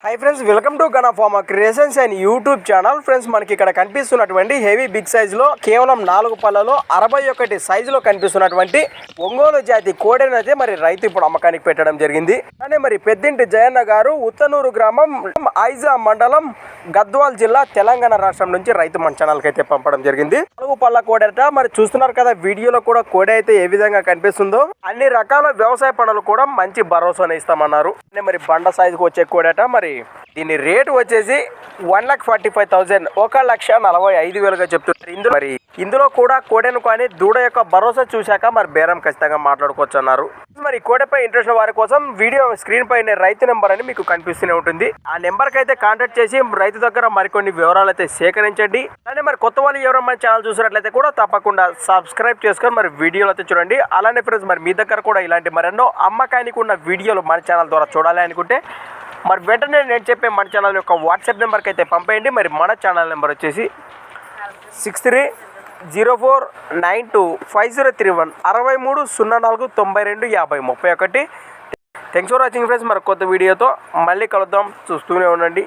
Hi friends, welcome to Gana pharma creations and YouTube channel. Friends, మనకి ఇక్కడ కనిపిస్తున్నటువంటి heavy big సైజులో కేవలం 4 పళ్ళలో 61 సైజులో కనిపిస్తున్నటువంటి ఒంగోలు జాతి కోడెను అయితే మరి రైతు ఇప్పుడు అమ్మకానికి పెట్టడం జరిగింది. కానీ మరి పెద్దింటి జయన్న గారు ఉత్తనూరు గ్రామం ఐజా మండలం గద్వాల్ జిల్లా తెలంగాణ రాష్ట్రం నుంచి రైతు మన ఛానల్కి అయితే పంపడం జరిగింది. 4 పళ్ళ కోడెట మరి చూస్తున్నారు కదా, వీడియోలో కూడా కోడె అయితే ఏ విధంగా కనిపిస్తుందో అన్ని రకాల వ్యవసాయ పనులు కూడా మంచి భరోసాను ఇస్తామన్నారు. మరి బండ సైజుకి వచ్చే కోడెట మరి దీని రేటు వచ్చేసి 1,45,000 1,45,000 చెప్తున్నారు. ఇందులో కూడా కోడెను కానీ దూడ యొక్క భరోసా చూశాక మరి బేరం ఖచ్చితంగా మాట్లాడుకోవచ్చు అన్నారు. మరి కోడెపై ఇంట్రెస్ట్ వారి కోసం వీడియో స్క్రీన్ పైన రైతు నెంబర్ అని మీకు కనిపిస్తూనే ఉంటుంది. ఆ నెంబర్కి అయితే కాంటాక్ట్ చేసి రైతు దగ్గర మరికొన్ని వివరాలు అయితే సేకరించండి. అలానే మరి కొత్త వాళ్ళు ఎవరైనా మన ఛానల్ చూసినట్లయితే కూడా తప్పకుండా సబ్స్క్రైబ్ చేసుకొని మరి వీడియోలు అయితే చూడండి. అలానే ఫ్రెండ్స్, మరి మీ దగ్గర కూడా ఇలాంటి మరెన్నో అమ్మకానికి ఉన్న వీడియోలు మన ఛానల్ ద్వారా చూడాలి అనుకుంటే మరి వెంటనే నేను చెప్పే మన ఛానల్ యొక్క వాట్సాప్ నెంబర్కి అయితే పంపేయండి. మరి మన ఛానల్ నెంబర్ వచ్చేసి 6304925031 6304925031. Thanks for watching friends. మరి కొత్త వీడియోతో మళ్ళీ కలుద్దాం. చూస్తూనే ఉండండి.